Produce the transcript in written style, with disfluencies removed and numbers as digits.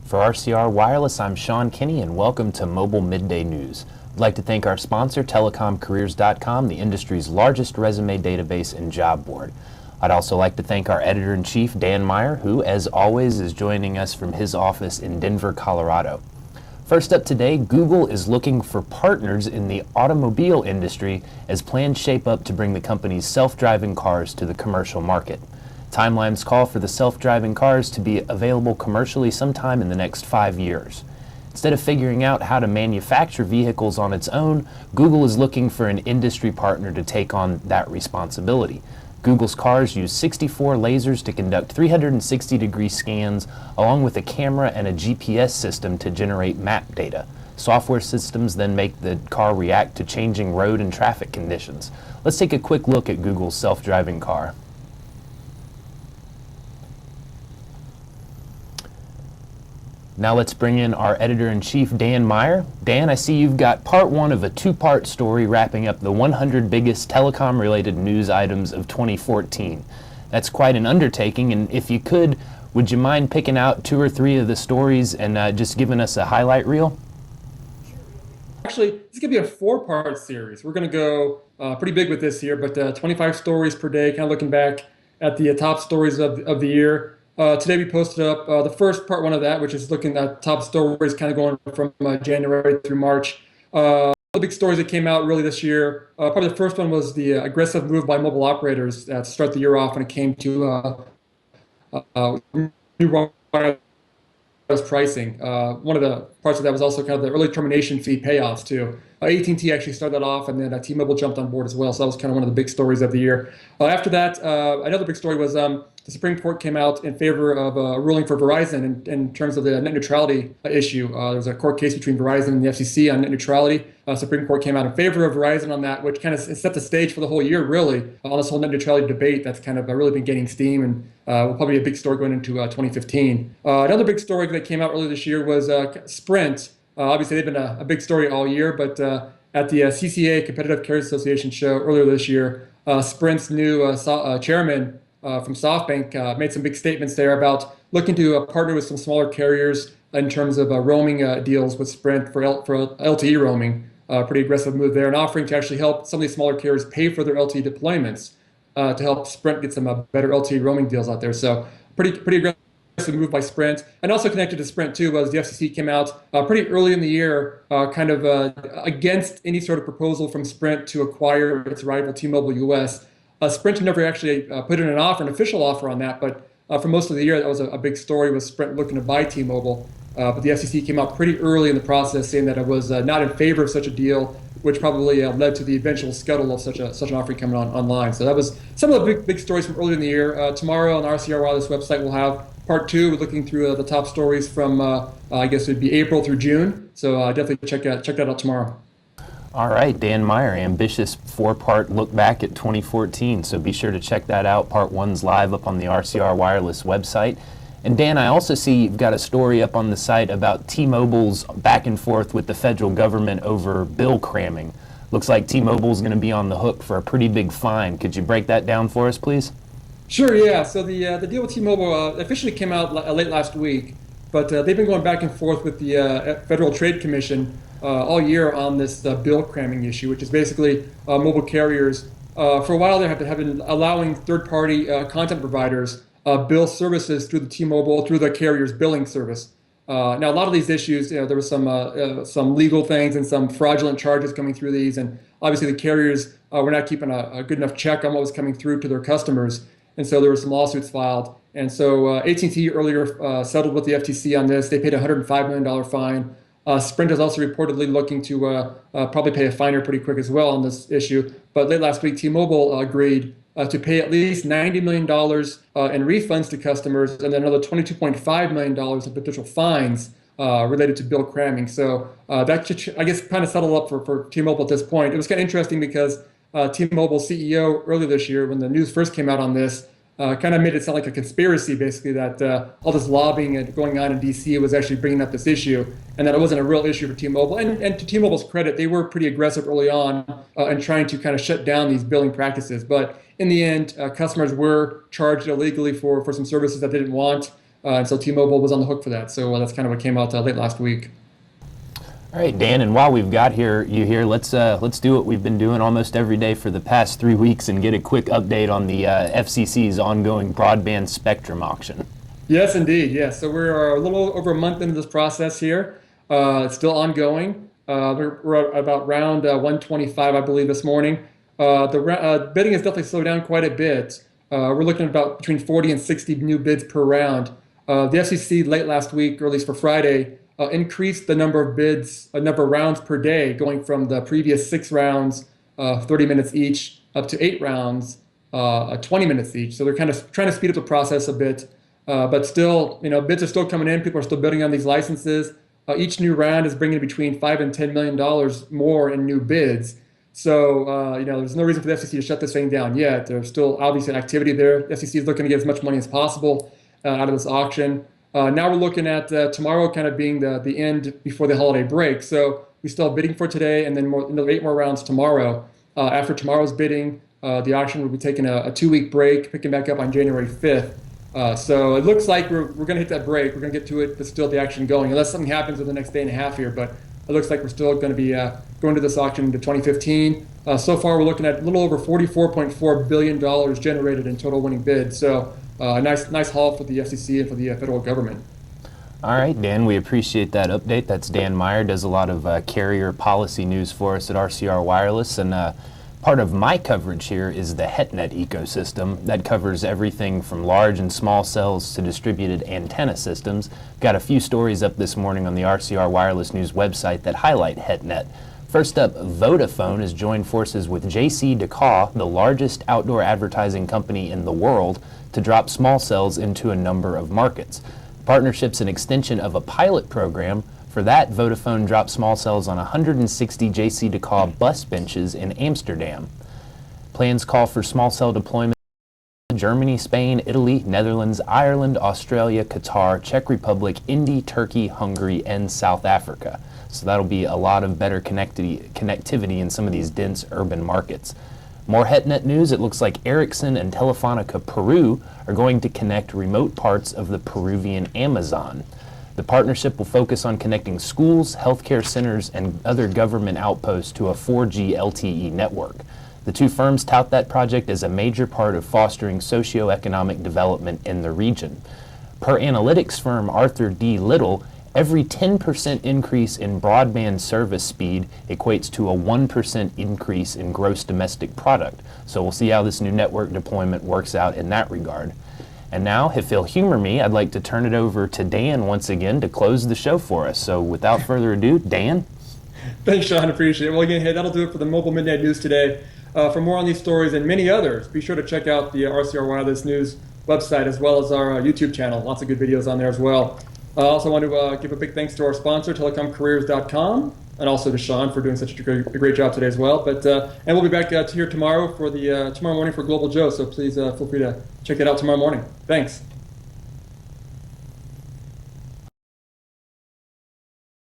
For RCR Wireless, I'm Sean Kinney, and welcome to Mobile Midday News. I'd like to thank our sponsor, telecomcareers.com, the industry's largest resume database and job board. I'd also like to thank our editor-in-chief, Dan Meyer, who, as always, is joining us from his office in Denver, Colorado. First up today, Google is looking for partners in the automobile industry as plans shape up to bring the company's self-driving cars to the commercial market. Timelines call for the self-driving cars to be available commercially sometime in the next 5 years. Instead of figuring out how to manufacture vehicles on its own, Google is looking for an industry partner to take on that responsibility. Google's cars use 64 lasers to conduct 360-degree scans, along with a camera and a GPS system to generate map data. Software systems then make the car react to changing road and traffic conditions. Let's take a quick look at Google's self-driving car. Now let's bring in our editor-in-chief, Dan Meyer. Dan, I see you've got part one of a two-part story wrapping up the 100 biggest telecom-related news items of 2014. That's quite an undertaking, and if you could, would you mind picking out 2 or 3 of the stories and just giving us a highlight reel? Actually, this is going to be a 4-part series. We're going to go pretty big with this here, but 25 stories per day, kind of looking back at the top stories of the year. Today we posted up the first part one of that, which is looking at top stories kind of going from January through March. The big stories that came out really this year, probably the first one was the aggressive move by mobile operators to start the year off when it came to new wireless pricing. One of the parts of that was also kind of the early termination fee payoffs too. AT&T actually started that off, and then T-Mobile jumped on board as well. So that was kind of one of the big stories of the year. After that, another big story was the Supreme Court came out in favor of a ruling for Verizon in terms of the net neutrality issue. There was a court case between Verizon and the FCC on net neutrality. Supreme Court came out in favor of Verizon on that, which kind of set the stage for the whole year, really, on this whole net neutrality debate that's kind of really been gaining steam, and will probably be a big story going into 2015. Another big story that came out earlier this year was Sprint. Obviously, they've been a big story all year, but at the CCA Competitive Carriers Association show earlier this year, Sprint's new chairman from SoftBank made some big statements there about looking to partner with some smaller carriers in terms of roaming deals with Sprint for LTE roaming. Pretty aggressive move there, and offering to actually help some of these smaller carriers pay for their LTE deployments to help Sprint get some better LTE roaming deals out there. So pretty aggressive move by Sprint. And also connected to Sprint too was the FCC came out pretty early in the year, kind of against any sort of proposal from Sprint to acquire its rival T-Mobile US. Sprint never actually put in an official offer on that, but for most of the year that was a big story, was Sprint looking to buy T-Mobile. But the FCC came out pretty early in the process saying that it was not in favor of such a deal, which probably led to the eventual scuttle of such an offering coming online. So that was some of the big stories from earlier in the year. Tomorrow on the RCR Wireless website we'll have part 2. We're looking through the top stories from I guess it'd be April through June. So definitely check that out tomorrow. All right, Dan Meyer, ambitious 4-part look back at 2014. So be sure to check that out. Part 1's live up on the RCR Wireless website. And Dan, I also see you've got a story up on the site about T-Mobile's back and forth with the federal government over bill cramming. Looks like T-Mobile's going to be on the hook for a pretty big fine. Could you break that down for us, please? Sure, yeah. So the deal with T-Mobile officially came out late last week, but they've been going back and forth with the Federal Trade Commission all year on this bill cramming issue, which is basically mobile carriers. For a while, they have been allowing third-party content providers bill services through the carrier's billing service. Now, a lot of these issues, there was some legal things and some fraudulent charges coming through these, and obviously the carriers were not keeping a good enough check on what was coming through to their customers, and so there were some lawsuits filed. And so AT&T earlier settled with the FTC on this. They paid a $105 million fine. Sprint is also reportedly looking to probably pay a fine pretty quick as well on this issue. But late last week, T-Mobile agreed to pay at least $90 million in refunds to customers, and then another $22.5 million in potential fines related to bill cramming. So that should, I guess, kind of settle up for T-Mobile at this point. It was kind of interesting because T-Mobile CEO earlier this year, when the news first came out on this, kind of made it sound like a conspiracy, basically, that all this lobbying going on in D.C. was actually bringing up this issue, and that it wasn't a real issue for T-Mobile. And to T-Mobile's credit, they were pretty aggressive early on in trying to kind of shut down these billing practices. But in the end, customers were charged illegally for some services that they didn't want. and so T-Mobile was on the hook for that. So that's kind of what came out late last week. All right, Dan, and while we've got you here, let's do what we've been doing almost every day for the past 3 weeks and get a quick update on the FCC's ongoing broadband spectrum auction. Yes, indeed. Yes. So we're a little over a month into this process here. It's still ongoing. We're at about round 125, I believe, this morning. The bidding has definitely slowed down quite a bit. We're looking at about between 40 and 60 new bids per round. The FCC late last week, or at least for Friday, increased the number of bids, number of rounds per day, going from the previous 6 rounds, 30 minutes each, up to 8 rounds, 20 minutes each. So they're kind of trying to speed up the process a bit. But still, bids are still coming in. People are still bidding on these licenses. Each new round is bringing between $5 and $10 million more in new bids. So, there's no reason for the FCC to shut this thing down yet. There's still obviously an activity there. The FCC is looking to get as much money as possible out of this auction. Now we're looking at tomorrow kind of being the end before the holiday break. So we still have bidding for today and then another 8 more rounds tomorrow. After tomorrow's bidding, the auction will be taking a 2-week break, picking back up on January 5th. So it looks like we're going to hit that break. We're going to get to it, but still the action going, unless something happens in the next day and a half here. But it looks like we're still going to be going to this auction into 2015. So far, we're looking at a little over $44.4 billion generated in total winning bids. So a nice haul for the FCC and for the federal government. All right, Dan, we appreciate that update. That's Dan Meyer, does a lot of carrier policy news for us at RCR Wireless. And part of my coverage here is the HetNet ecosystem that covers everything from large and small cells to distributed antenna systems. Got a few stories up this morning on the RCR Wireless News website that highlight HetNet. First up, Vodafone has joined forces with JCDecaux, the largest outdoor advertising company in the world, to drop small cells into a number of markets. The partnership's an extension of a pilot program. For that, Vodafone dropped small cells on 160 JCDecaux bus benches in Amsterdam. Plans call for small cell deployment in Germany, Spain, Italy, Netherlands, Ireland, Australia, Qatar, Czech Republic, India, Turkey, Hungary, and South Africa. So that'll be a lot of better connectivity in some of these dense urban markets. More HetNet news. It looks like Ericsson and Telefonica Peru are going to connect remote parts of the Peruvian Amazon. The partnership will focus on connecting schools, healthcare centers, and other government outposts to a 4G LTE network. The two firms tout that project as a major part of fostering socioeconomic development in the region. Per analytics firm Arthur D. Little, every 10% increase in broadband service speed equates to a 1% increase in gross domestic product. So we'll see how this new network deployment works out in that regard. And now, if he'll humor me, I'd like to turn it over to Dan once again to close the show for us. So without further ado, Dan. Thanks, Sean. Appreciate it. Well, again, hey, that'll do it for the Mobile Midday News today. For more on these stories and many others, be sure to check out the RCR Wireless News website as well as our YouTube channel. Lots of good videos on there as well. I also want to give a big thanks to our sponsor, telecomcareers.com, and also to Sean for doing such a great job today as well. But and we'll be back here tomorrow for the tomorrow morning for Global Joe. So please feel free to check it out tomorrow morning. Thanks.